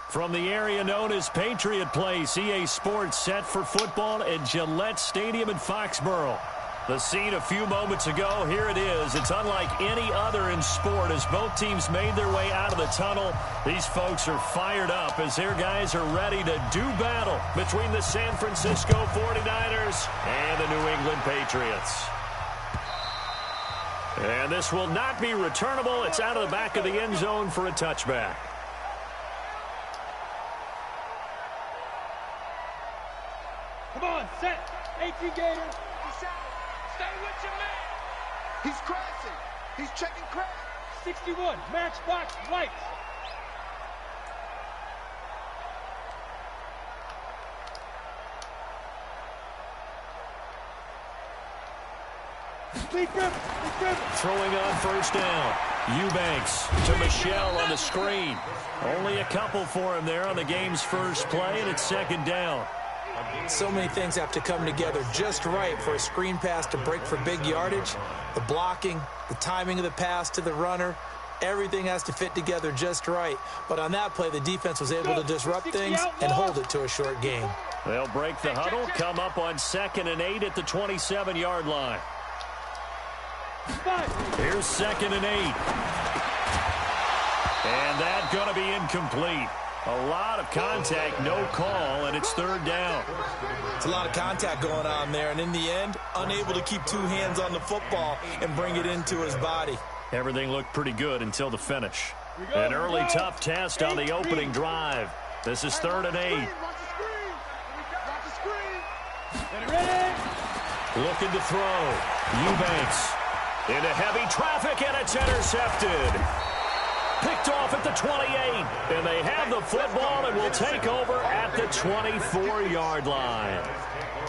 From the area known as Patriot Place, EA Sports set for football at Gillette Stadium in Foxborough. The scene a few moments ago, here it is. It's unlike any other in sport as both teams made their way out of the tunnel. These folks are fired up as their guys are ready to do battle between the San Francisco 49ers and the New England Patriots. And this will not be returnable. It's out of the back of the end zone for a touchback. Come on, set. 18 Gators. Stay with your man. He's crashing. He's checking crash. 61, matchbox lights. Throwing on first down. Eubanks to Michelle on the screen. Only a couple for him there on the game's first play, and it's second down. So many things have to come together just right for a screen pass to break for big yardage. The blocking, the timing of the pass to the runner, everything has to fit together just right. But on that play, the defense was able to disrupt things and hold it to a short game. They'll break the huddle, come up on 2nd and 8 at the 27-yard line. Here's 2nd and 8. And that's going to be incomplete. A lot of contact, no call, and it's third down. It's a lot of contact going on there, and in the end, unable to keep two hands on the football and bring it into his body. Everything looked pretty good until the finish. An early tough test on the opening drive. This is 3rd and 8. Looking to throw. Eubanks into heavy traffic, and it's intercepted. Picked off at the 28, and they have the football and will take over at the 24-yard line.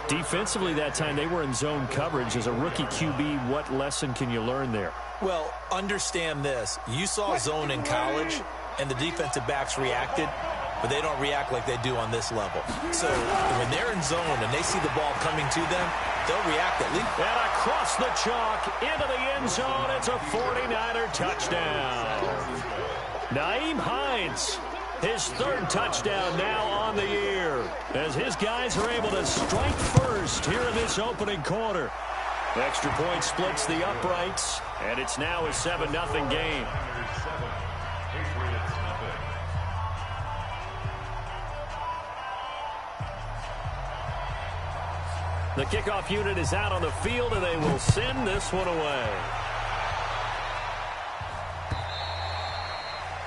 Defensively that time, they were in zone coverage. As a rookie QB, what lesson can you learn there? Well, understand this. You saw zone in college, and the defensive backs reacted, but they don't react like they do on this level. So when they're in zone and they see the ball coming to them, they'll react at least. And across the chalk into the end zone, it's a 49er touchdown. Nyheim Hines, his 3rd touchdown now on the year, as his guys are able to strike first here in this opening quarter. Extra point splits the uprights, and it's now a 7-0 game. The kickoff unit is out on the field, and they will send this one away.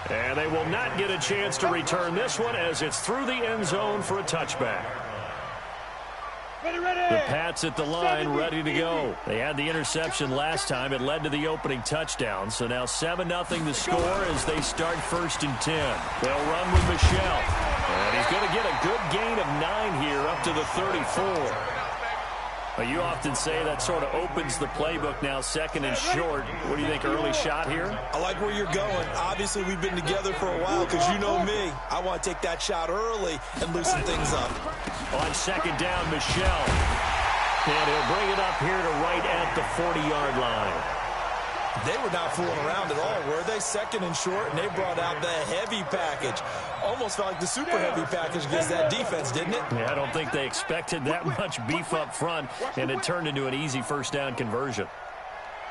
And they will not get a chance to return this one as it's through the end zone for a touchback. The Pats at the line, ready to go. They had the interception last time. It led to the opening touchdown. So now 7-0 the score as they start 1st and 10. They'll run with Michelle. And he's going to get a good gain of 9 here up to the 34. You often say that sort of opens the playbook now, 2nd and short. What do you think, early shot here? I like where you're going. Obviously, we've been together for a while because you know me. I want to take that shot early and loosen things up. On 2nd down, Michelle. And he'll bring it up here to right at the 40-yard line. They were not fooling around at all, were they? 2nd and short, and they brought out the heavy package. Almost felt like the super heavy package against that defense, didn't it? Yeah, I don't think they expected that much beef up front, and it turned into an easy 1st down conversion.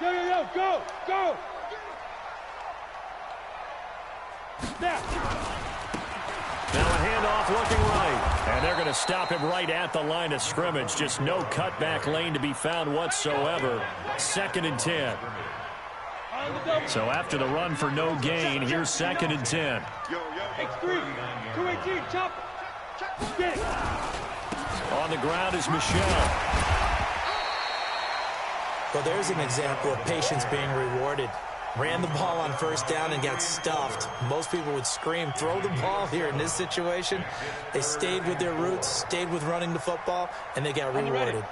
Go, go, go! Now a handoff looking right, and they're going to stop him right at the line of scrimmage. Just no cutback lane to be found whatsoever. 2nd and 10. So after the run for no gain, here's 2nd and 10. X3, 218, chop. Get it. On the ground is Michelle. Well, there's an example of patience being rewarded. Ran the ball on 1st down and got stuffed. Most people would scream, throw the ball here. In this situation, they stayed with their roots, stayed with running the football, and they got rewarded.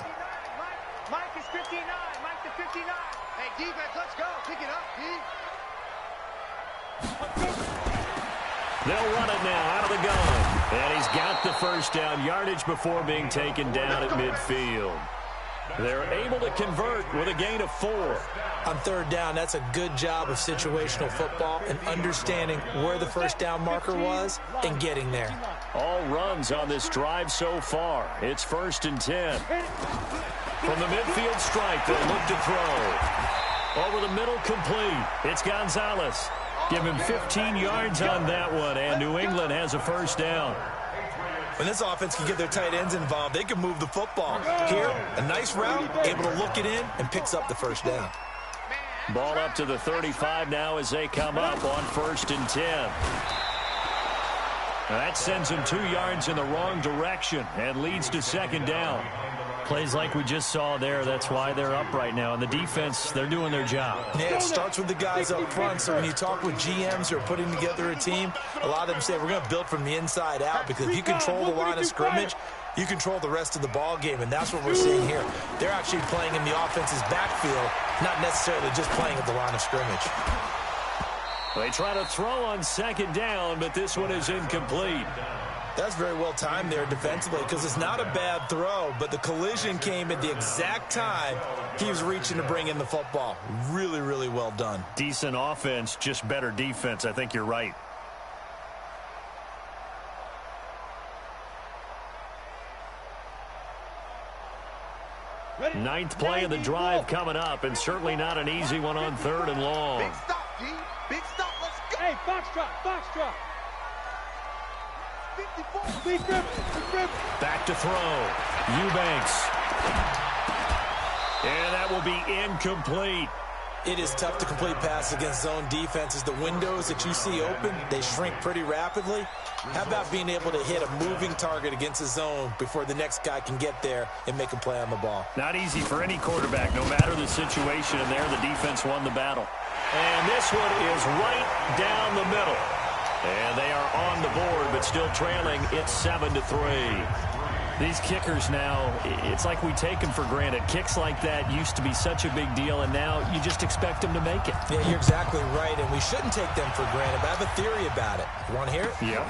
Mike is 59. Mike to 59. Hey, defense, let's go. Pick it up, D. They'll run it now out of the gun. And he's got the 1st down, yardage before being taken down at midfield. They're able to convert with a gain of 4. On third down, that's a good job of situational football and understanding where the first down marker was and getting there. All runs on this drive so far. It's 1st and 10. From the midfield stripe, they'll look to throw. Over the middle, complete. It's Gonzalez. Give him 15 yards on that one, and New England has a first down. When this offense can get their tight ends involved, they can move the football. Here, a nice route, able to look it in, and picks up the first down. Ball up to the 35 now as they come up on 1st and 10. That sends them 2 yards in the wrong direction and leads to 2nd down. Plays like we just saw there, that's why they're up right now. And the defense, they're doing their job. Yeah, it starts with the guys up front. So when you talk with GMs who are putting together a team, a lot of them say we're going to build from the inside out, because if you control the line of scrimmage, you control the rest of the ball game, and that's what we're seeing here. They're actually playing in the offense's backfield, not necessarily just playing at the line of scrimmage. They try to throw on 2nd down, but this one is incomplete. That's very well timed there defensively, because it's not a bad throw, but the collision came at the exact time he was reaching to bring in the football. Really, really well done. Decent offense, just better defense. I think you're right. Ninth play of the drive coming up, and certainly not an easy one on 3rd and long. Big stop, G. Big stop. Let's go. Hey, foxtrot. 54. Back to throw. Eubanks. And that will be incomplete. It is tough to complete passes against zone defenses. The windows that you see open, they shrink pretty rapidly. How about being able to hit a moving target against a zone before the next guy can get there and make a play on the ball? Not easy for any quarterback, no matter the situation, and there the defense won the battle. And this one is right down the middle. And they are on the board, but still trailing. It's 7-3. These kickers now, it's like we take them for granted. Kicks like that used to be such a big deal, and now you just expect them to make it. Yeah, you're exactly right, and we shouldn't take them for granted, but I have a theory about it. You want to hear it? Yeah.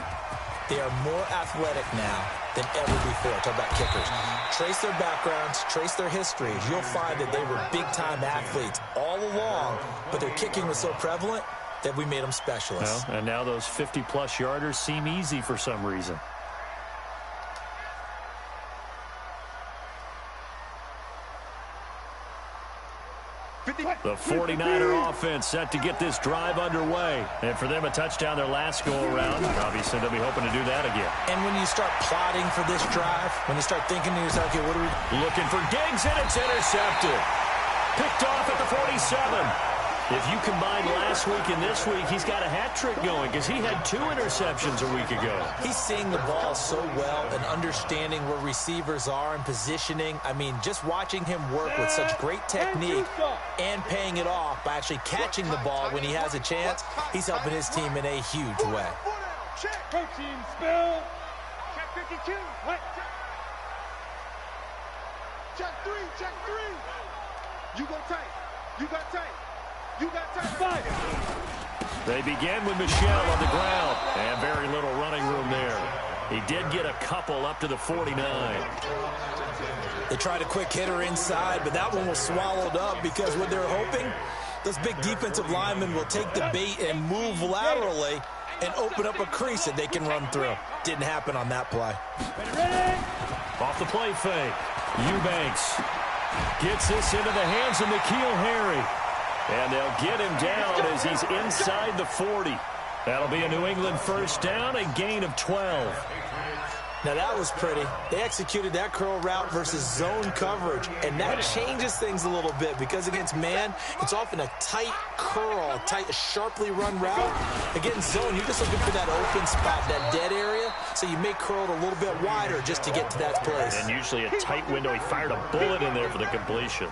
They are more athletic now than ever before. Talk about kickers. Trace their backgrounds, trace their histories. You'll find that they were big-time athletes all along, but their kicking was so prevalent that we made them specialists. Well, and now those 50-plus yarders seem easy for some reason. The 49er offense set to get this drive underway. And for them, a touchdown their last go-around. Obviously, they'll be hoping to do that again. And when you start plotting for this drive, when you start thinking to yourself, okay, what are we... Looking for Diggs, and it's intercepted. Picked off at the 47. If you combine last week and this week, he's got a hat trick going because he had 2 interceptions a week ago. He's seeing the ball so well and understanding where receivers are and positioning. I mean, just watching him work with such great technique and paying it off by actually catching the ball when he has a chance, he's helping his team in a huge way. Protein spill. Check 52. What? Check 3. Check 3. You go tight. You got tight. You got time. They begin with Michel on the ground, and very little running room there. He did get a couple up to the 49. They tried a quick hitter inside, but that one was swallowed up because what they're hoping, those big defensive linemen will take the bait and move laterally and open up a crease that they can run through. Didn't happen on that play. Off the play fake, Eubanks gets this into the hands of N'Keal Harry. And they'll get him down as he's inside the 40. That'll be a New England first down, a gain of 12. Now that was pretty. They executed that curl route versus zone coverage, and that changes things a little bit because against man, it's often a tight curl, tight, sharply run route. Against zone, you're just looking for that open spot, that dead area, so you may curl it a little bit wider just to get to that place. And usually a tight window. He fired a bullet in there for the completion.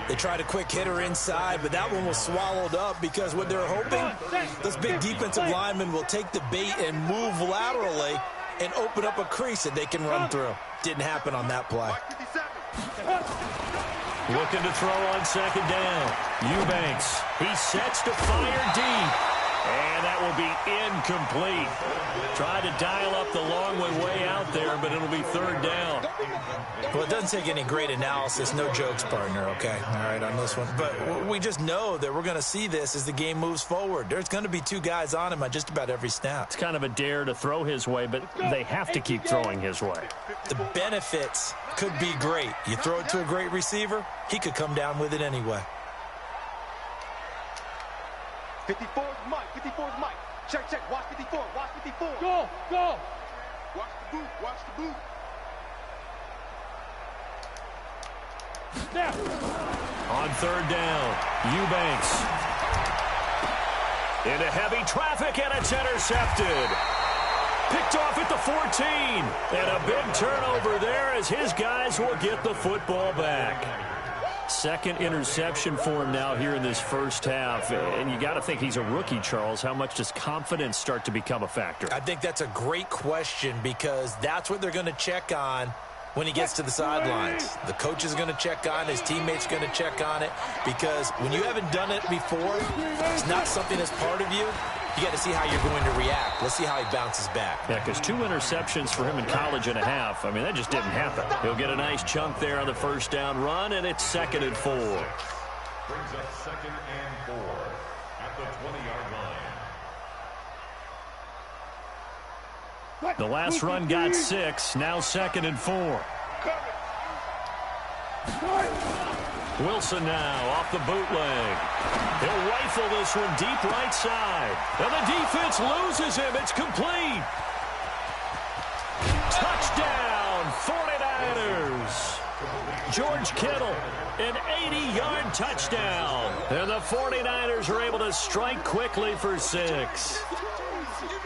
They tried a quick hitter inside, but that one was swallowed up because what they're hoping, those big defensive linemen will take the bait and move laterally and open up a crease that they can run through. Didn't happen on that play. Looking to throw on second down. Eubanks, he sets to fire deep. And that will be incomplete. Tried to dial up the long way out there, but it'll be third down. Well, it doesn't take any great analysis. No jokes, partner, okay? All right, on this one. But we just know that we're going to see this as the game moves forward. There's going to be two guys on him on just about every snap. It's kind of a dare to throw his way, but they have to keep throwing his way. The benefits could be great. You throw it to a great receiver, he could come down with it anyway. 54 is Mike. 54 is Mike. Check, check. Watch 54. Watch 54. Go, go. Watch the boot. Watch the boot. Snap. On third down, Eubanks. Into heavy traffic, and it's intercepted. Picked off at the 14. And a big turnover there as his guys will get the football back. Second interception for him now here in this first half. And you got to think he's a rookie, Charles. How much does confidence start to become a factor? I think that's a great question because that's what they're going to check on when he gets to the sidelines. The coach is going to check on it. His teammates are going to check on it because when you haven't done it before, it's not something that's part of you. You got to see how you're going to react. Let's see how he bounces back. Yeah, because 2 interceptions for him in college and a half. I mean, that just didn't happen. He'll get a nice chunk there on the first down run, and it's 2nd and 4. Brings up 2nd and 4 at the 20-yard line. The last run got 6. Now 2nd and 4. Wilson now off the bootleg. He'll rifle this one deep right side. And the defense loses him. It's complete. Touchdown, 49ers. George Kittle, an 80-yard touchdown. And the 49ers are able to strike quickly for 6.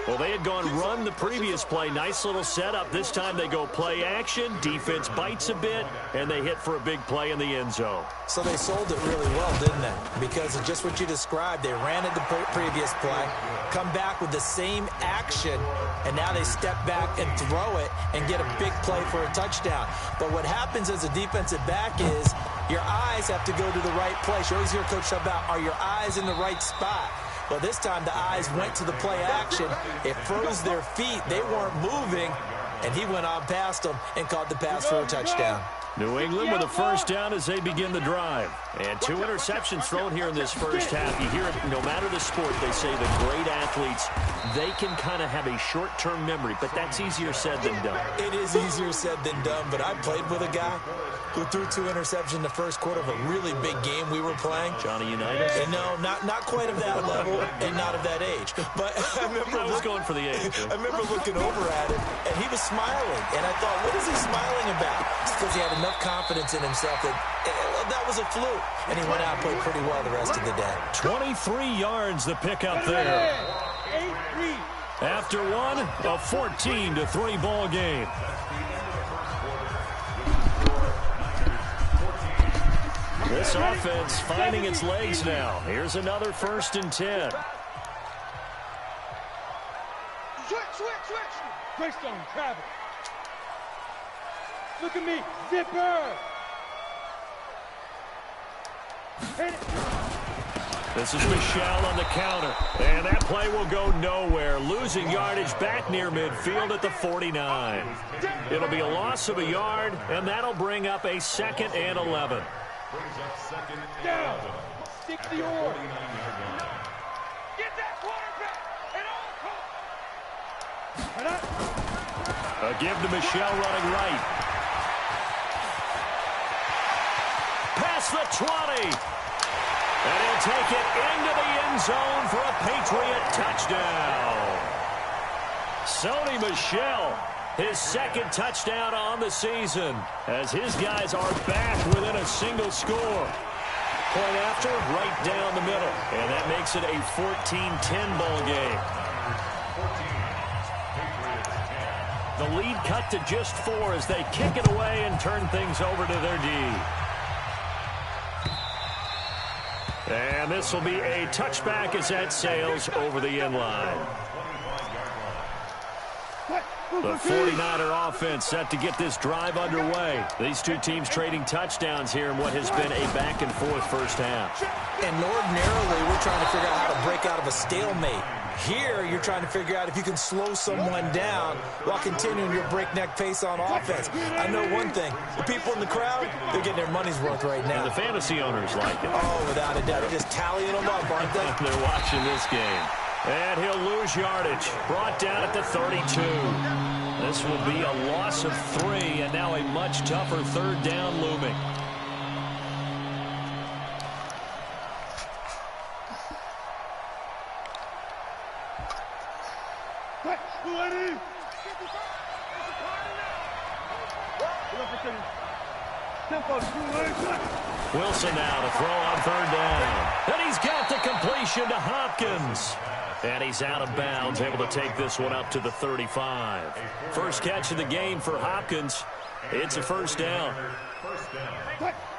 Well, they had gone run the previous play. Nice little setup. This time they go play action. Defense bites a bit, and they hit for a big play in the end zone. So they sold it really well, didn't they? Because of just what you described. They ran it the previous play, come back with the same action, and now they step back and throw it and get a big play for a touchdown. But what happens as a defensive back is your eyes have to go to the right place. You always hear Coach talk about, are your eyes in the right spot? Well, this time the eyes went to the play action. It froze their feet. They weren't moving, and he went on past them and caught the pass for a touchdown. New England with a first down as they begin the drive. And 2 interceptions thrown here in this first half. You hear it, no matter the sport, they say the great athletes, they can kind of have a short-term memory, but that's easier said than done. It is easier said than done, but I played with a guy who threw 2 interceptions in the first quarter of a really big game we were playing. Johnny Unitas? And no, not quite of that level and not of that age. But I remember I was going for the age. I remember looking over at him, and he was smiling. And I thought, what is he smiling about? It's because he had enough confidence in himself that was a fluke. And he went out and played pretty well the rest of the day. 23 yards the pickup there. After one, a 14-3 ball game. This offense finding its legs now. Here's another 1st and 10. Switch. Great stone, Travis. Look at me, zipper. Hit it. This is Michelle on the counter. And that play will go nowhere. Losing yardage back near midfield at the 49. It'll be a loss of a yard, and that'll bring up a 2nd and 11. Brings up 2nd and Down. 11. 60 or. Get that quarterback at all costs. A give to Michelle running right. Past the 20. And he'll take it into the end zone for a Patriot touchdown. Sony Michel, his 2nd touchdown on the season, as his guys are back within a single score. Point after, right down the middle. And that makes it a 14-10 ball game. The lead cut to just 4 as they kick it away and turn things over to their D. And this will be a touchback as that sails over the end line. The 49er offense set to get this drive underway. These two teams trading touchdowns here in what has been a back-and-forth first half. And ordinarily, we're trying to figure out how to break out of a stalemate. Here, you're trying to figure out if you can slow someone down while continuing your breakneck pace on offense. I know one thing. The people in the crowd, they're getting their money's worth right now. And the fantasy owners like it. Oh, without a doubt. They're just tallying them up, aren't they? They're watching this game. And he'll lose yardage. Brought down at the 32. This will be a loss of 3, and now a much tougher third down looming. Wilson now to throw on third down. And he's got the completion to Hopkins. And he's out of bounds, able to take this one up to the 35. First catch of the game for Hopkins. It's a first down.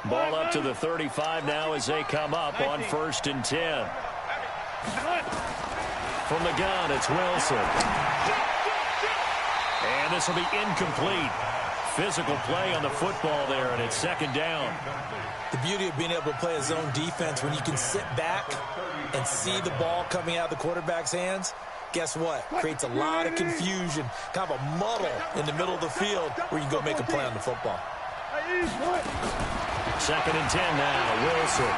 Ball up to the 35 now as they come up on 1st and 10. From the gun, it's Wilson. And this will be incomplete. Physical play on the football there, and it's 2nd down. The beauty of being able to play a zone defense when you can sit back and see the ball coming out of the quarterback's hands, guess what? Creates a lot of confusion, kind of a muddle in the middle of the field where you can go make a play on the football. 2nd and 10 now. Wilson.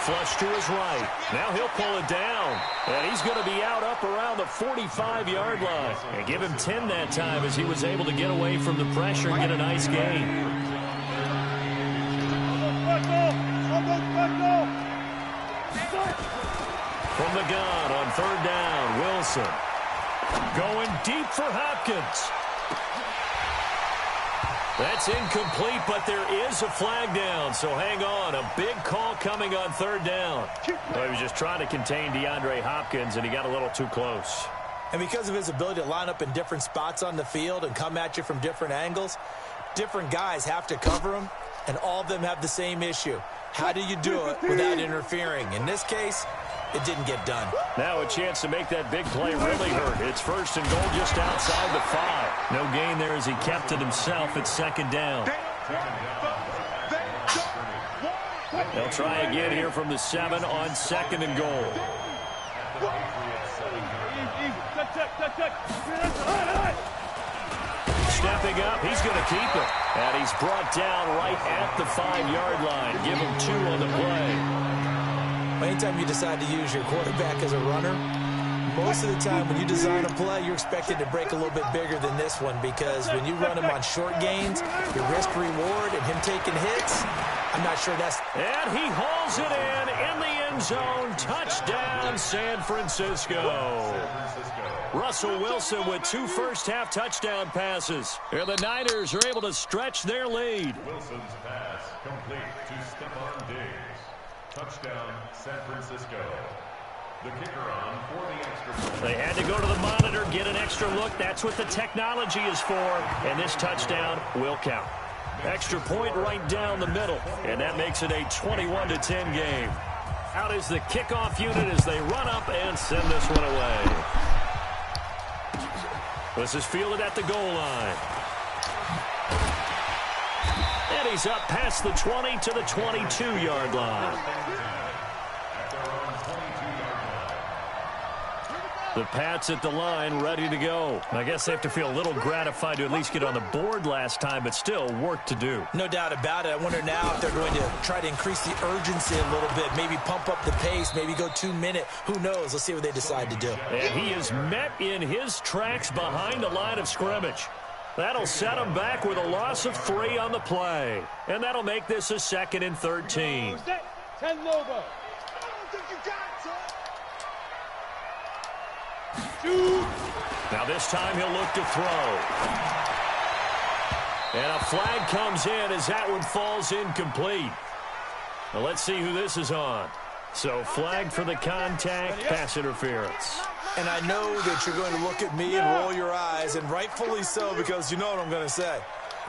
Flush to his right. Now he'll pull it down. And he's going to be out up around the 45-yard line. And give him 10 that time as he was able to get away from the pressure and get a nice gain. From the gun on 3rd down, Wilson. Going deep for Hopkins. That's incomplete, but there is a flag down, so hang on. A big call coming on 3rd down. Well, he was just trying to contain DeAndre Hopkins, and he got a little too close. And because of his ability to line up in different spots on the field and come at you from different angles, different guys have to cover him, and all of them have the same issue. How do you do it without interfering? In this case, it didn't get done. Now a chance to make that big play really hurt. It's 1st and goal just outside the 5. No gain there as he kept it himself at 2nd down. They'll try again here from the 7 on 2nd and goal. Stepping up, he's going to keep it. And he's brought down right at the 5-yard line. Give him 2 on the play. Anytime you decide to use your quarterback as a runner, most of the time when you design a play, you're expected to break a little bit bigger than this one, because when you run him on short gains, your risk reward and him taking hits, I'm not sure that's... And he hauls it in the end zone. Touchdown, San Francisco. Russell Wilson with 2 first-half touchdown passes. And the Niners are able to stretch their lead. Wilson's pass complete to Stephon Diggs. Touchdown, San Francisco. The kicker on for the extra point. They had to go to the monitor, get an extra look. That's what the technology is for. And this touchdown will count. Extra point right down the middle. And that makes it a 21-10 game. Out is the kickoff unit as they run up and send this one away. This is fielded at the goal line. And he's up past the 20 to the 22-yard line. The Pats at the line, ready to go. I guess they have to feel a little gratified to at least get on the board last time, but still work to do. No doubt about it. I wonder now if they're going to try to increase the urgency a little bit, maybe pump up the pace, maybe go 2-minute. Who knows? Let's see what they decide to do. And he is met in his tracks behind the line of scrimmage. That'll set him back with a loss of 3 on the play. And that'll make this a 2nd and 13. 10 Lobo. Now this time he'll look to throw. And a flag comes in as that one falls incomplete. Now let's see who this is on. So flag for the contact, pass interference. And I know that you're going to look at me and roll your eyes, and rightfully so, because you know what I'm going to say.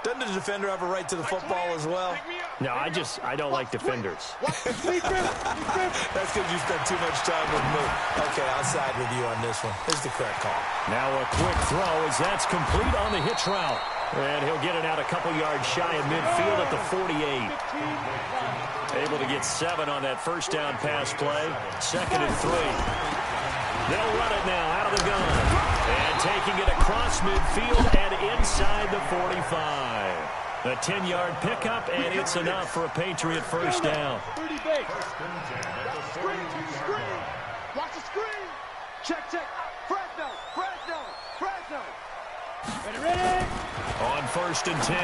Doesn't the defender have a right to the football as well? No, I don't like defenders. That's because you spend too much time with me. Okay, I'll side with you on this one. Here's the correct call. Now a quick throw as that's complete on the hitch route. And he'll get it out a couple yards shy of midfield at the 48. Able to get 7 on that first down pass play. 2nd and 3. They'll run it now out of the gun. And taking it across midfield and inside the 45. A 10-yard pickup, and it's enough for a Patriot first down. 30 base. Screen. Watch the screen. Check. Fresno. Ready. On 1st and 10,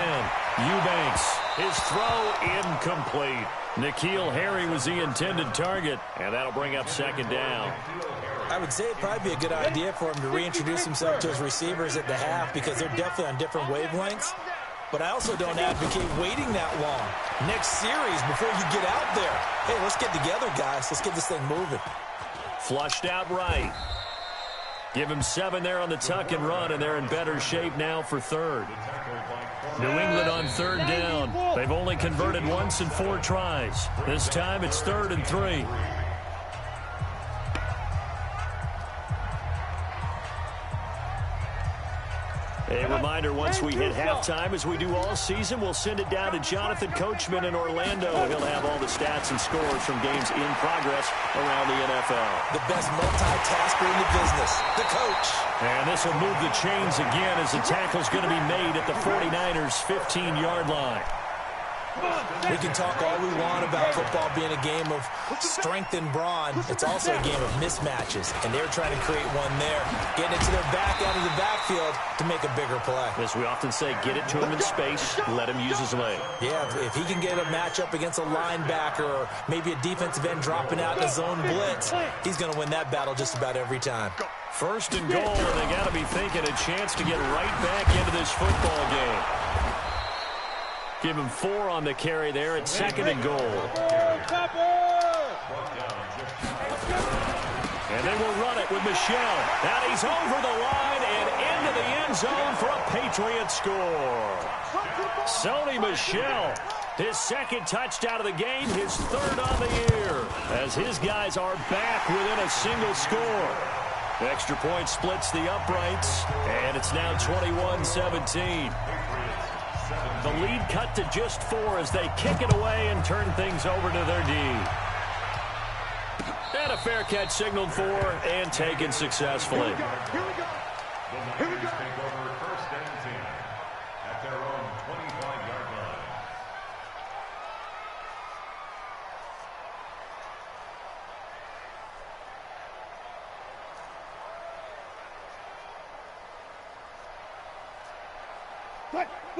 Eubanks. His throw incomplete. N'Keal Harry was the intended target, and that'll bring up 2nd down. I would say it'd probably be a good idea for him to reintroduce himself to his receivers at the half because they're definitely on different wavelengths. But I also don't advocate waiting that long. Next series, before you get out there, hey, let's get together, guys. Let's get this thing moving. Flushed out right. Give him 7 there on the tuck and run, and they're in better shape now for 3rd. New England on 3rd down. They've only converted once in 4 tries. This time it's 3rd and 3. A reminder, once we hit halftime, as we do all season, we'll send it down to Jonathan Coachman in Orlando. He'll have all the stats and scores from games in progress around the NFL. The best multitasker in the business, the coach. And this will move the chains again as the tackle's going to be made at the 49ers' 15-yard line. We can talk all we want about football being a game of strength and brawn. It's also a game of mismatches, and they're trying to create one there, getting it to their back out of the backfield to make a bigger play. As we often say, get it to him in space, let him use his leg. Yeah, if he can get a matchup against a linebacker or maybe a defensive end dropping out in a zone blitz, he's going to win that battle just about every time. 1st and goal, and they got to be thinking a chance to get right back into this football game. Give him 4 on the carry there at 2nd and goal. And they will run it with Michel. And he's over the line and into the end zone for a Patriot score. Sony Michel, his 2nd touchdown of the game, his 3rd on the year, as his guys are back within a single score. Extra point splits the uprights, and it's now 21-17. The lead cut to just 4 as they kick it away and turn things over to their D. And a fair catch signaled for and taken successfully. Here we go. Take over 1st and 10 at their own 25-yard line.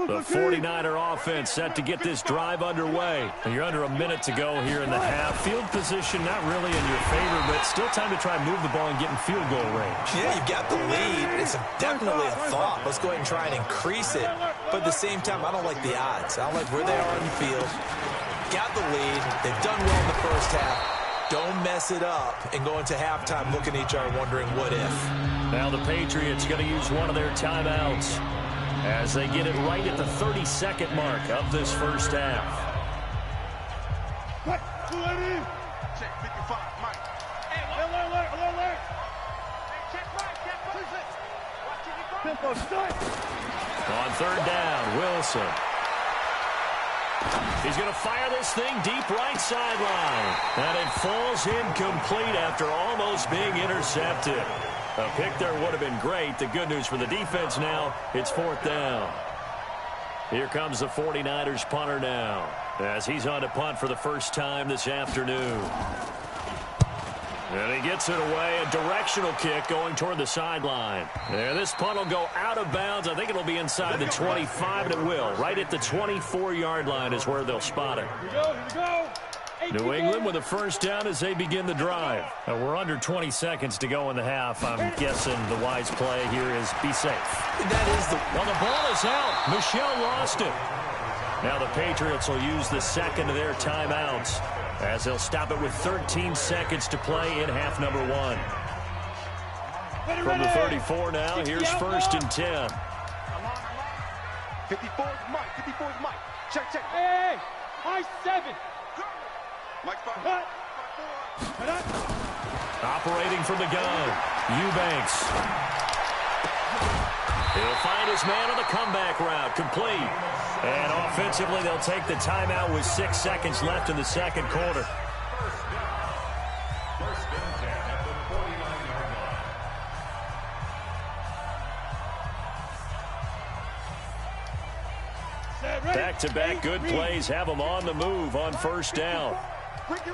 The 49er offense set to get this drive underway. You're under a minute to go here in the half. Field position not really in your favor, but still time to try and move the ball and get in field goal range. Yeah, you've got the lead. It's definitely a thought. Let's go ahead and try and increase it. But at the same time, I don't like the odds. I don't like where they are on the field. Got the lead. They've done well in the first half. Don't mess it up and go into halftime looking at each other wondering what if. Now the Patriots going to use one of their timeouts as they get it right at the 32nd mark of this first half. Check 55, Mike. On 3rd down, Wilson. He's going to fire this thing deep right sideline. And it falls incomplete after almost being intercepted. A pick there would have been great. The good news for the defense now, it's 4th down. Here comes the 49ers punter now, as he's on to punt for the first time this afternoon. And he gets it away, a directional kick going toward the sideline. And this punt will go out of bounds. I think it'll be inside the 25, and it will. Right at the 24-yard line is where they'll spot it. Here we go. New England with a first down as they begin the drive. We're under 20 seconds to go in the half. I'm guessing the wise play here is be safe. That is the... Well, the ball is out. Michel lost it. Now the Patriots will use the 2nd of their timeouts as they'll stop it with 13 seconds to play in half number 1. From the 34 now, here's 1st and 10. 54's Mike. 54's Mike. Check. Hey! High 7. Like 5. Cut. Operating from the gun, Eubanks. He'll find his man on the comeback route, complete. And offensively, they'll take the timeout with 6 seconds left in the second quarter. First and 10 at the 49-yard line. Back-to-back good plays have them on the move on first down. Ricky.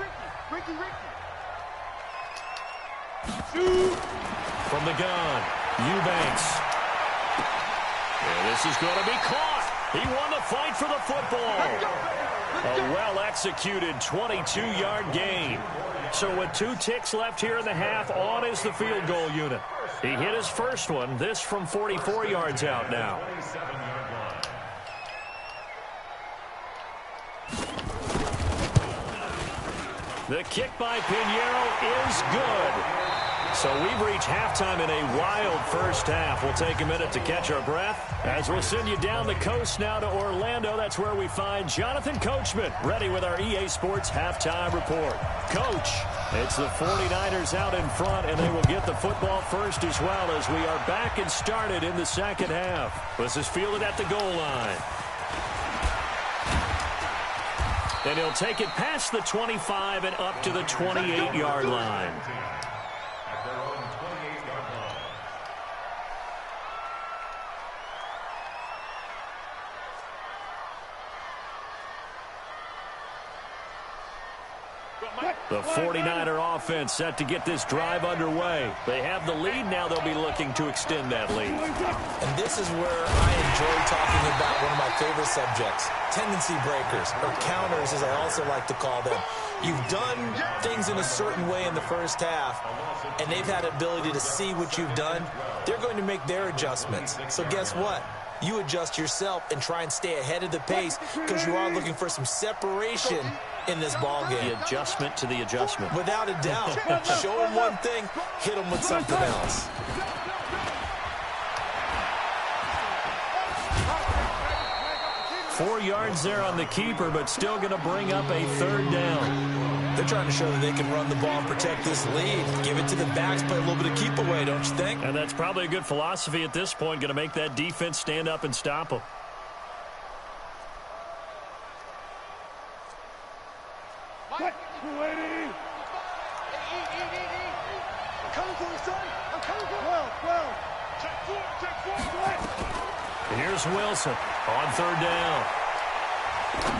Shoot. From the gun, Eubanks. And this is going to be caught. He won the fight for the football. A well-executed 22-yard gain. So with 2 ticks left here in the half, on is the field goal unit. He hit his first one, this from 44 yards out now. 27-yard line. The kick by Pinheiro is good. So we've reached halftime in a wild first half. We'll take a minute to catch our breath as we'll send you down the coast now to Orlando. That's where we find Jonathan Coachman ready with our EA Sports halftime report. Coach, it's the 49ers out in front, and they will get the football first as well as we are back and started in the second half. This is fielded at the goal line. And he'll take it past the 25 and up to the 28-yard line. At their own 28-yard line. The 49er offense set to get this drive underway. They have the lead. Now they'll be looking to extend that lead. And this is where I enjoy talking about one of my favorite subjects, tendency breakers, or counters as I also like to call them. You've done things in a certain way in the first half, and they've had the ability to see what you've done. They're going to make their adjustments. So guess what? You adjust yourself and try and stay ahead of the pace because you are looking for some separation in this ball game. The adjustment to the adjustment. Without a doubt. Show them one thing, hit them with something else. Four yards there on the keeper, but still going to bring up a third down. They're trying to show that they can run the ball and protect this lead. Give it to the backs, play a little bit of keep away, don't you think? And that's probably a good philosophy at this point, going to make that defense stand up and stop them. What? 280. I'm coming for you, son. I'm coming for you. 12. Check four. Here's Wilson on third down.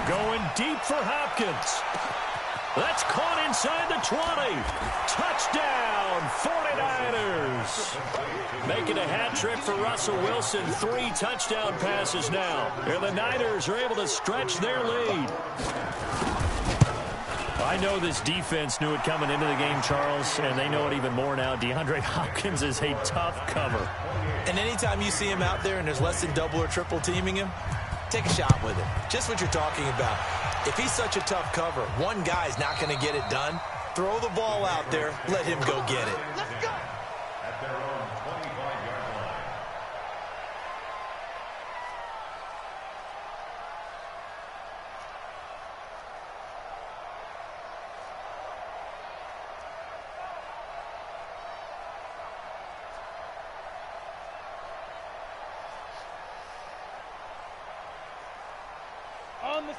Going deep for Hopkins. That's caught inside the 20. Touchdown, 49ers. Making a hat trick for Russell Wilson. 3 touchdown passes now. And the Niners are able to stretch their lead. I know this defense knew it coming into the game, Charles, and they know it even more now. DeAndre Hopkins is a tough cover. And anytime you see him out there and there's less than double or triple teaming him, take a shot with him. Just what you're talking about. If he's such a tough cover, one guy's not going to get it done. Throw the ball out there. Let him go get it. Let's go. At their own 25-yard line.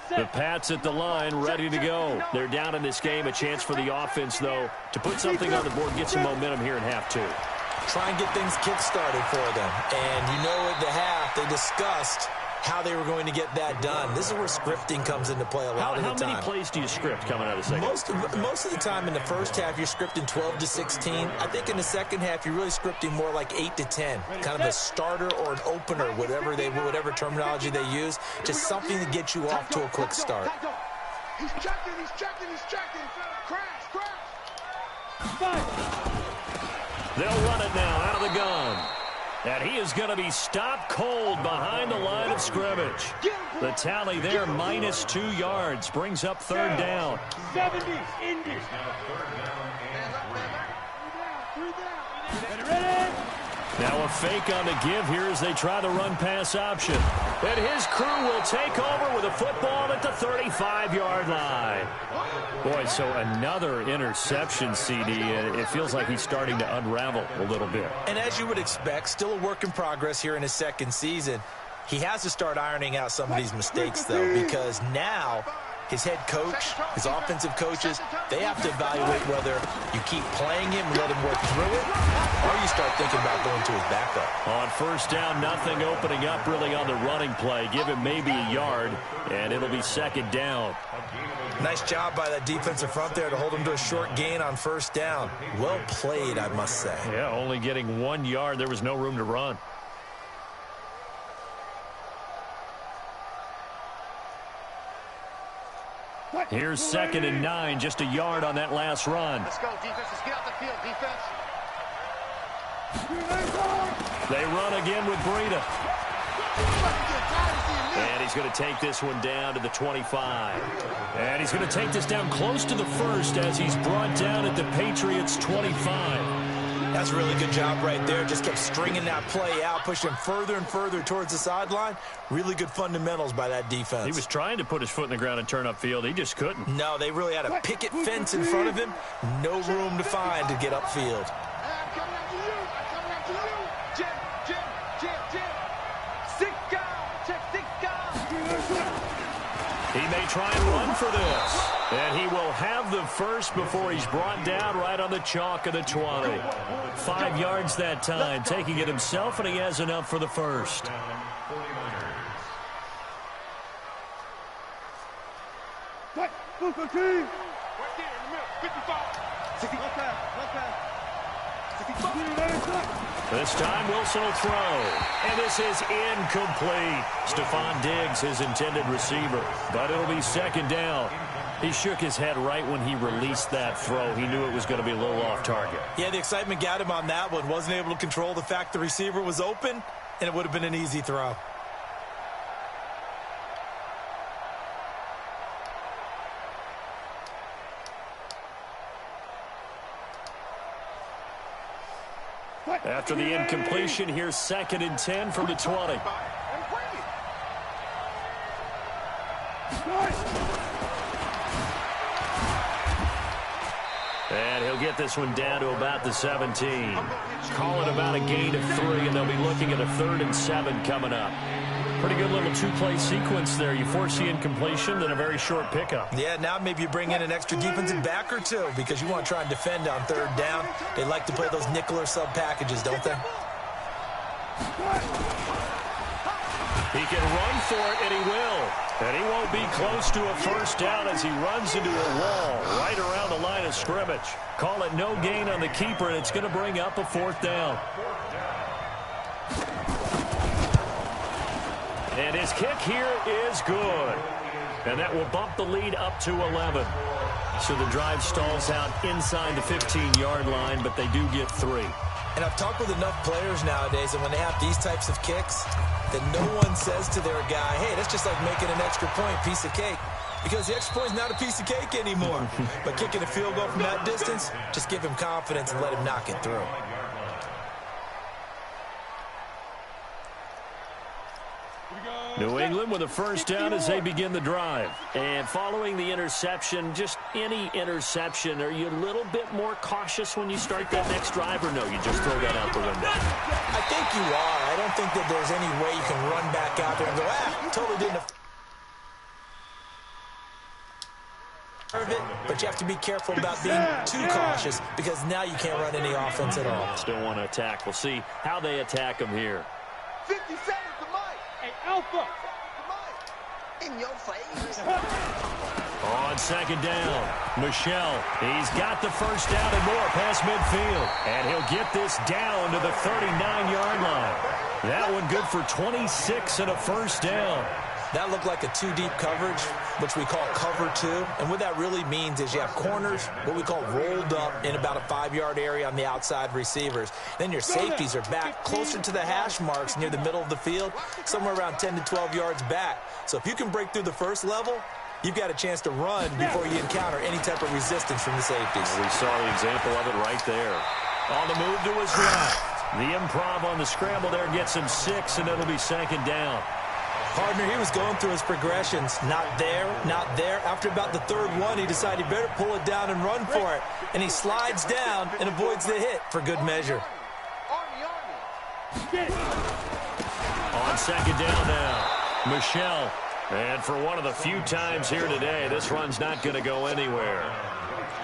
The Pats at the line, ready to go. They're down in this game. A chance for the offense, though, to put something on the board, get some momentum here in half 2. Try and get things kick-started for them. And you know at the half, they discussed how they were going to get that done. This is where scripting comes into play a lot of the time. How many plays do you script coming out of the second? Most of the time in the first half, you're scripting 12 to 16. I think in the second half, you're really scripting more like 8 to 10. Kind of a starter or an opener, whatever terminology they use. Just something to get you off to a quick start. He's checking. Crash. They'll run it now out of the gun. And he is going to be stopped cold behind the line of scrimmage. The tally there, minus 2 yards, brings up third down. 70. Indy. Now third down and 3. 3 down. Ready? Now a fake on the give here as they try the run-pass option. And his crew will take over with a football at the 35-yard line. Boy, so another interception, CD. It feels like he's starting to unravel a little bit. And as you would expect, still a work in progress here in his second season. He has to start ironing out some of these mistakes, though, because now his head coach, his offensive coaches, they have to evaluate whether you keep playing him and let him work through it, or you start thinking about going to his backup. On first down, nothing opening up really on the running play. Give him maybe a yard, and it'll be second down. Nice job by that defensive front there to hold him to a short gain on first down. Well played, I must say. Yeah, only getting 1 yard. There was no room to run. Here's 2nd and 9, just a yard on that last run. Let's go, defense. Let's get out the field, defense. They run again with Breida. And he's going to take this one down to the 25. And he's going to take this down close to the first as he's brought down at the Patriots' 25. That's a really good job right there. Just kept stringing that play out, pushing him further and further towards the sideline. Really good fundamentals by that defense. He was trying to put his foot in the ground and turn upfield. He just couldn't. No, they really had a picket fence in front of him. No room to find to get upfield. I'm coming after you. I'm coming after you. Jim. Six guys. Check 6 guys. He may try and run for this. And he will have the first before he's brought down right on the chalk of the 20. 5 yards that time, taking it himself, and he has enough for the first. Right there in the middle. 55. 60. Left pass. 65. This time Wilson will throw. And this is incomplete. Stephon Diggs, his intended receiver. But it'll be second down. He shook his head right when he released that throw. He knew it was going to be a little off target. Yeah, the excitement got him on that one. Wasn't able to control the fact the receiver was open, and it would have been an easy throw. After the incompletion, here's 2nd and 10 from the 20. And he'll get this one down to about the 17. Call it about a gain of 3, and they'll be looking at a 3rd and 7 coming up. Pretty good little 2-play sequence there. You force the incompletion, then a very short pickup. Yeah, now maybe you bring in an extra defensive back or two because you want to try and defend on 3rd down. They like to play those nickel or sub packages, don't they? He can run for it, and he will. And he won't be close to a first down as he runs into a wall right around the line of scrimmage. Call it no gain on the keeper, and it's going to bring up a 4th down. And his kick here is good. And that will bump the lead up to 11. So the drive stalls out inside the 15-yard line, but they do get 3. And I've talked with enough players nowadays, and when they have these types of kicks, that no one says to their guy, hey, that's just like making an extra point, piece of cake. Because the extra point is not a piece of cake anymore. But kicking a field goal from that distance, just give him confidence and let him knock it through. New England with a first down as they begin the drive. And following the interception, just any interception, are you a little bit more cautious when you start that next drive, or no, you just throw that out the window? I think you are. I don't think that there's any way you can run back out there and go, totally didn't deserve it. But you have to be careful about being too cautious because now you can't run any offense at all. Still want to attack. We'll see how they attack him here. 50 seconds to Mike. Hey, Alpha. In your face. On 2nd down, Michelle. He's got the first down and more past midfield. And he'll get this down to the 39-yard line. That one good for 26 and a first down. That looked like a 2-deep coverage, which we call cover 2. And what that really means is you have corners, what we call rolled up in about a 5-yard area on the outside receivers. Then your safeties are back closer to the hash marks near the middle of the field, somewhere around 10 to 12 yards back. So if you can break through the first level, you've got a chance to run before you encounter any type of resistance from the safeties. We saw the example of it right there. On the move to his left. The improv on the scramble there gets him 6, and it'll be 2nd down. Partner, he was going through his progressions. Not there, not there. After about the 3rd one, he decided he better pull it down and run for it. And he slides down and avoids the hit for good measure. On 2nd down now, Michelle. And for one of the few times here today, this run's not going to go anywhere.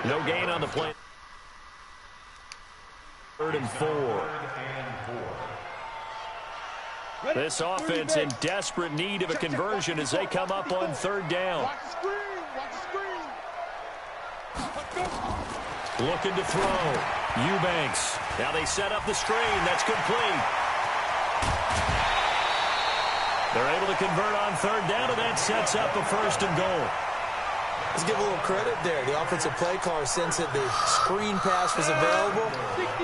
No gain on the play. 3rd and 4. This offense in desperate need of a conversion as they come up on 3rd down. Watch the screen. Watch the screen. Looking to throw. Eubanks. Now they set up the screen. That's complete. They're able to convert on 3rd down, and that sets up a 1st and goal. Let's give a little credit there. The offensive play caller sensed that the screen pass was available.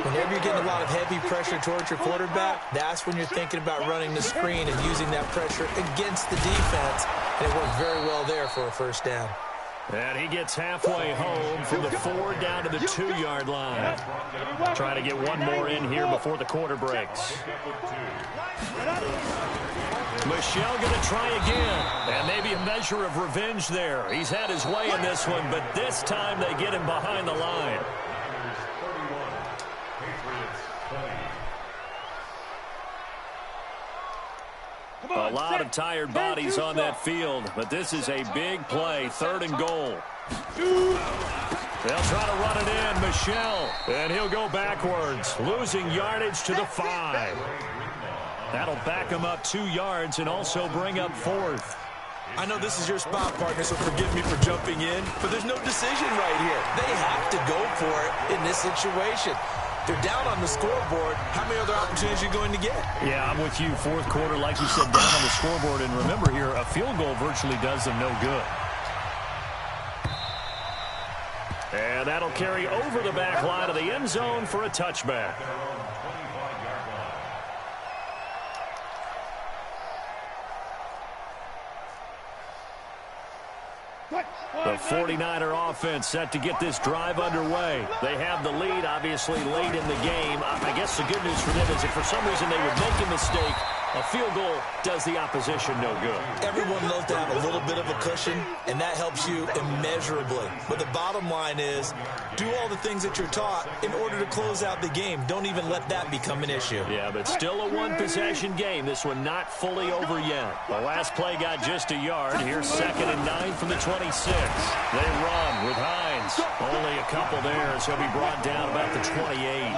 Whenever you're getting a lot of heavy pressure towards your quarterback, that's when you're thinking about running the screen and using that pressure against the defense. And it worked very well there for a 1st down. And he gets halfway home from the 4 down to the 2-yard line. Trying to get one more in here before the quarter breaks. Michelle going to try again. And maybe a measure of revenge there. He's had his way in this one, but this time they get him behind the line. A lot of tired bodies on that field, but this is a big play, 3rd and goal. They'll try to run it in, Michelle, and he'll go backwards, losing yardage to the 5. That'll back him up 2 yards and also bring up 4th. I know this is your spot, partner, so forgive me for jumping in, but there's no decision right here. They have to go for it in this situation. They're down on the scoreboard. How many other opportunities are you going to get? Yeah, I'm with you. 4th quarter, like you said, down on the scoreboard. And remember here, a field goal virtually does them no good. And that'll carry over the back line of the end zone for a touchback. The 49er offense set to get this drive underway. They have the lead, obviously, late in the game. I guess the good news for them is if for some reason they would make a mistake, a field goal does the opposition no good. Everyone loves to have a little bit of a cushion, and that helps you immeasurably. But the bottom line is, do all the things that you're taught in order to close out the game. Don't even let that become an issue. Yeah, but still a one-possession game. This one not fully over yet. The last play got just a yard. Here's 2nd and 9 from the 26. They run with Hines. Only a couple there, so he'll be brought down about the 28.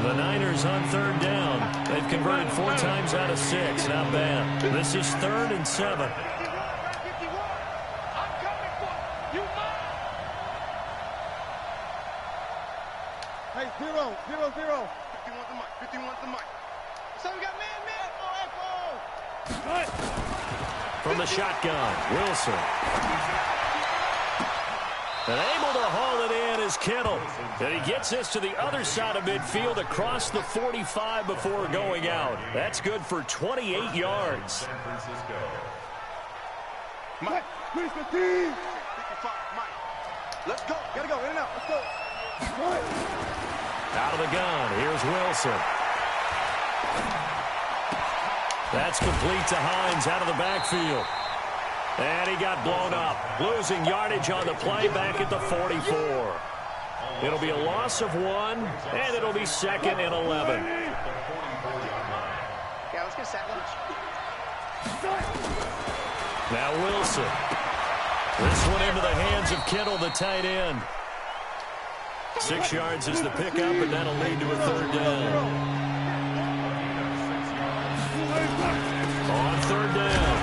The Niners on 3rd down. They've converted 4 times out of 6. Not bad. This is 3rd and 7. Hey, 0, 0, 0. 51 the mic. 51 the mic. So we got man. Echo. From the shotgun, Wilson. And able to haul it in is Kittle. And he gets this to the other side of midfield across the 45 before going out. That's good for 28 yards. Mike, Chris, the team. 55, Mike. Let's go. Gotta go. In and out. Let's go. Out of the gun. Here's Wilson. That's complete to Hines out of the backfield. And he got blown up. Losing yardage on the play back at the 44. It'll be a loss of 1, and it'll be 2nd and 11. Yeah, let's get set lunch. Now Wilson. This one into the hands of Kittle, the tight end. 6 yards is the pickup, and that'll lead to a 3rd down. On 3rd down,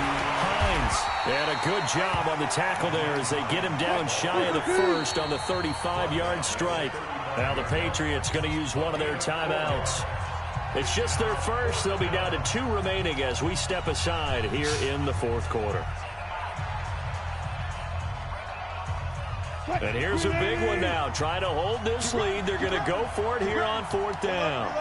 Hines. And a good job on the tackle there as they get him down shy of the 1st on the 35-yard strike. Now the Patriots going to use one of their timeouts. It's just their first. They'll be down to 2 remaining as we step aside here in the 4th quarter. And here's a big one now. Trying to hold this lead. They're going to go for it here on 4th down.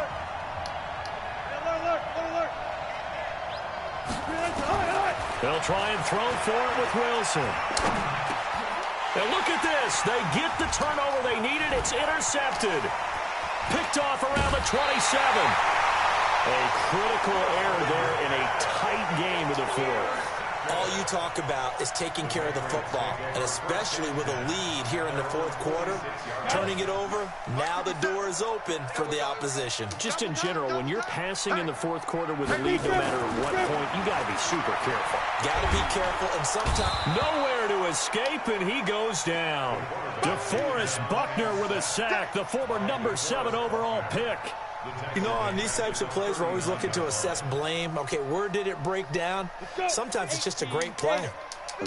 They'll try and throw for it with Wilson. And look at this. They get the turnover they needed. It's intercepted. Picked off around the 27. A critical error there in a tight game of the fourth. All you talk about is taking care of the football, and especially with a lead here in the fourth quarter, turning it over, now the door is open for the opposition. Just in general, when you're passing in the fourth quarter with a lead, no matter at what point, you got to be super careful. Got to be careful, and sometimes... Nowhere to escape, and he goes down. DeForest Buckner with a sack, the former number 7 overall pick. You know, on these types of plays, we're always looking to assess blame. Okay, where did it break down? Sometimes it's just a great play.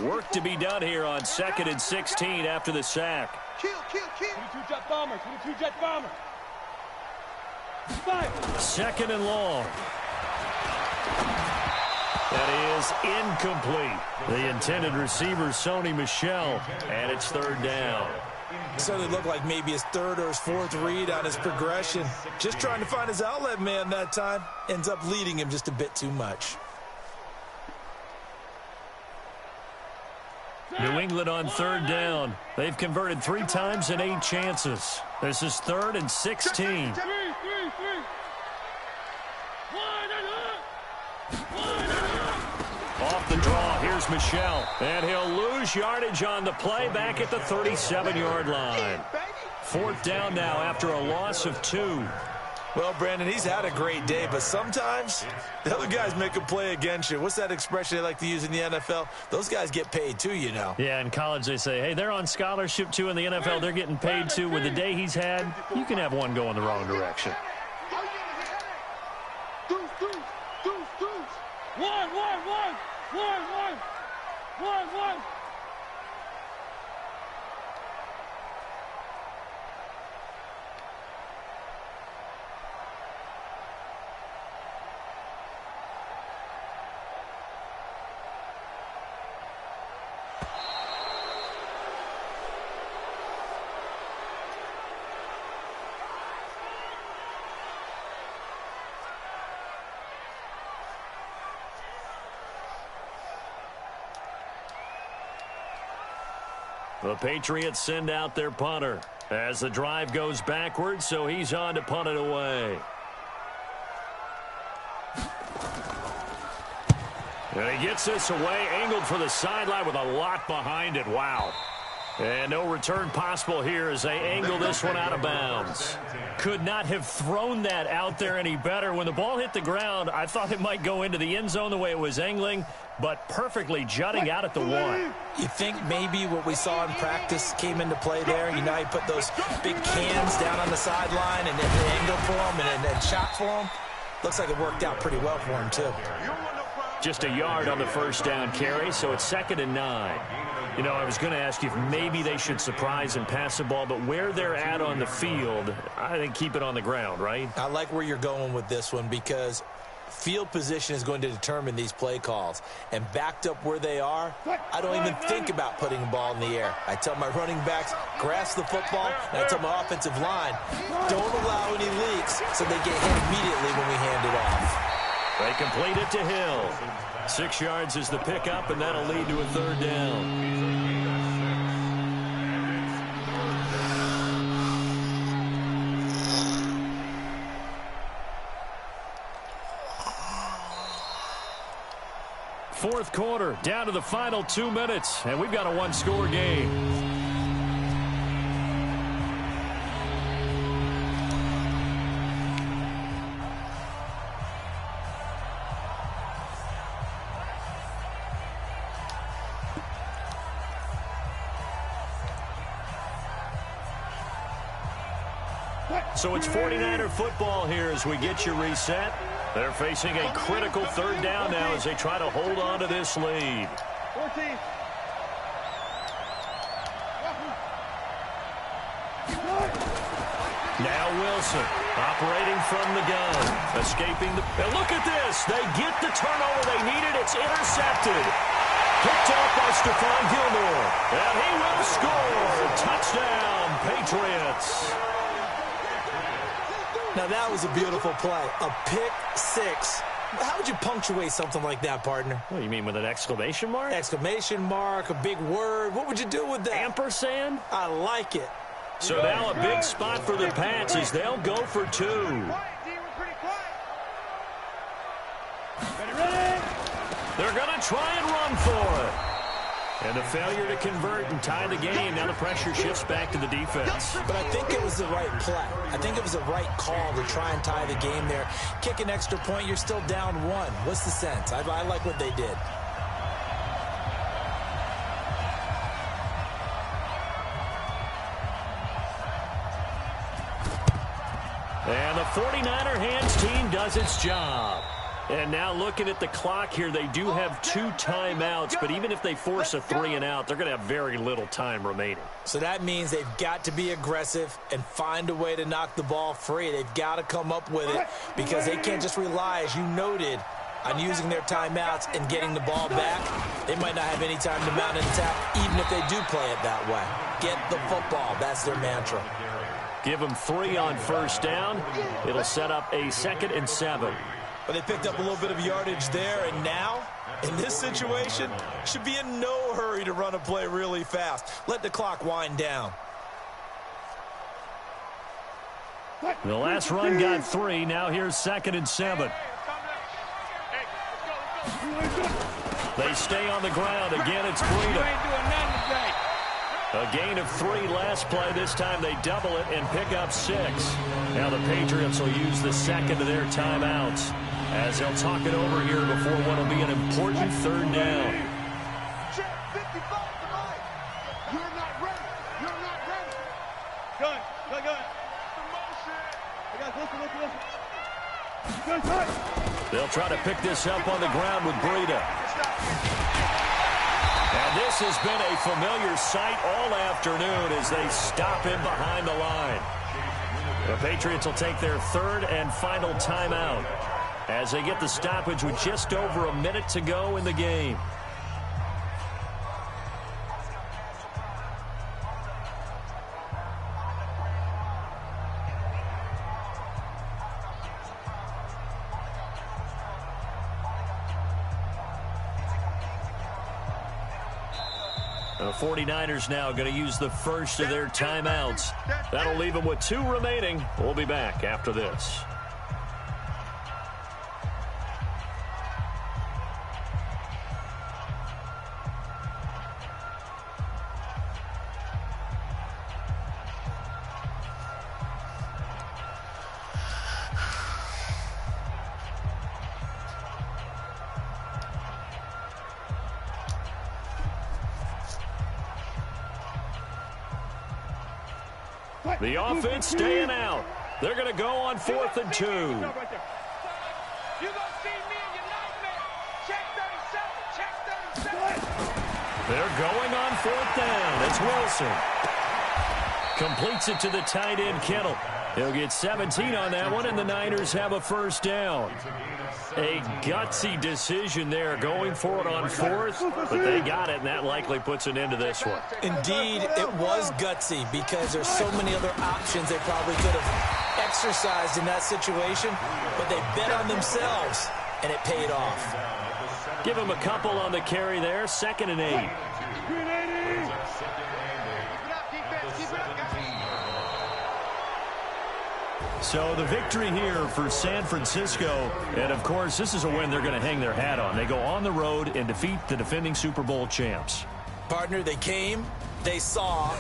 Work to be done here on 2nd and 16 after the sack. Kill. 22 jet bomber, 22 jet bomber. 5. 2nd and long. That is incomplete. The intended receiver, Sony Michel, and it's 3rd down. Certainly looked like maybe his 3rd or his 4th read on his progression. Just trying to find his outlet man that time. Ends up leading him just a bit too much. New England on 3rd down. They've converted 3 times in 8 chances. This is 3rd and 16. 3. 1 Off the draw, here's Michel. And he'll lose yardage on the play back at the 37-yard line. 4th down now after a loss of 2. Well, Brandon, he's had a great day, but sometimes the other guys make a play against you. What's that expression they like to use in the NFL? Those guys get paid too, you know. Yeah, in college they say, hey, they're on scholarship too. In the NFL, they're getting paid too. With the day he's had, you can have one go in the wrong direction. 1. The Patriots send out their punter as the drive goes backwards, so he's on to punt it away. And he gets this away, angled for the sideline with a lot behind it. Wow. And no return possible here as they angle this one out of bounds. Could not have thrown that out there any better. When the ball hit the ground, I thought it might go into the end zone the way it was angling, but perfectly jutting out at the 1. You think maybe what we saw in practice came into play there? You know, he put those big cans down on the sideline and then the angle for him and then shot for him. Looks like it worked out pretty well for him, too. Just a yard on the 1st down carry, so it's 2nd and 9. You know, I was going to ask you if maybe they should surprise and pass the ball, but where they're at on the field, I think keep it on the ground, right? I like where you're going with this one because field position is going to determine these play calls. And backed up where they are, I don't even think about putting the ball in the air. I tell my running backs, grasp the football, and I tell my offensive line, don't allow any leaks so they get hit immediately when we hand it off. They complete it to Hill. 6 yards is the pickup, and that'll lead to a 3rd down. Fourth quarter, down to the final 2 minutes, and we've got a 1-score game. So it's 49er football here as we get you reset. They're facing a critical 3rd down now as they try to hold on to this lead. 14. Now Wilson operating from the gun. Escaping the... And look at this. They get the turnover they needed. It's intercepted. Picked off by Stephon Gilmore. And he will score. Touchdown, Patriots. Now, that was a beautiful play. A pick 6. How would you punctuate something like that, partner? What, you mean with an exclamation mark? Exclamation mark, a big word. What would you do with that? Ampersand? I like it. So now a big spot for the Pats as they'll go for 2. They're going to try and run for it. And the failure to convert and tie the game. Now the pressure shifts back to the defense. But I think it was the right play. I think it was the right call to try and tie the game there. Kick an extra point, you're still down 1. What's the sense? I like what they did. And the 49er hands team does its job. And now looking at the clock here, they do have 2 timeouts, but even if they force a 3-and-out, they're going to have very little time remaining. So that means they've got to be aggressive and find a way to knock the ball free. They've got to come up with it because they can't just rely, as you noted, on using their timeouts and getting the ball back. They might not have any time to mount an attack, even if they do play it that way. Get the football. That's their mantra. Give them 3 on first down. It'll set up a 2nd and 7. But they picked up a little bit of yardage there, and now, in this situation, should be in no hurry to run a play really fast. Let the clock wind down. The last run got 3. Now here's 2nd and 7. They stay on the ground. Again, it's Breida. A gain of 3 last play. This time they double it and pick up 6. Now the Patriots will use the 2nd of their timeouts as they'll talk it over here before what will be an important 3rd down. You're not ready. You're not ready. Gun. Listen. They'll try to pick this up on the ground with Breida. And this has been a familiar sight all afternoon as they stop him behind the line. The Patriots will take their 3rd and final timeout as they get the stoppage with just over a minute to go in the game. The 49ers now going to use the first of their timeouts. That'll leave them with 2 remaining. We'll be back after this. The offense staying out. They're going to go on 4th and 2. You gonna see me in your nightmare. Check 37. They're going on 4th down. It's Wilson. Completes it to the tight end, Kittle. He'll get 17 on that one, and the Niners have a 1st down. A gutsy decision there, going for it on 4th, but they got it, and that likely puts an end to this one. Indeed, it was gutsy because there's so many other options they probably could have exercised in that situation, but they bet on themselves, and it paid off. Give them a couple on the carry there, 2nd and 8. So the victory here for San Francisco, and of course this is a win they're going to hang their hat on. They go on the road and defeat the defending Super Bowl champs. Partner, they came, they saw,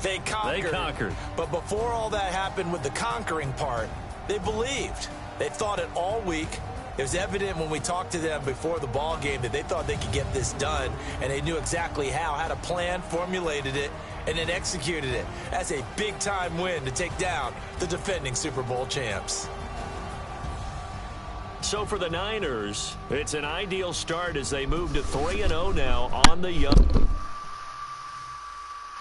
they conquered. They conquered. But before all that happened with the conquering part, they believed. They thought it all week. It was evident when we talked to them before the ball game that they thought they could get this done, and they knew exactly how, had a plan, formulated it, and then executed it. That's a big-time win to take down the defending Super Bowl champs. So for the Niners, it's an ideal start as they move to 3-0 now on the young.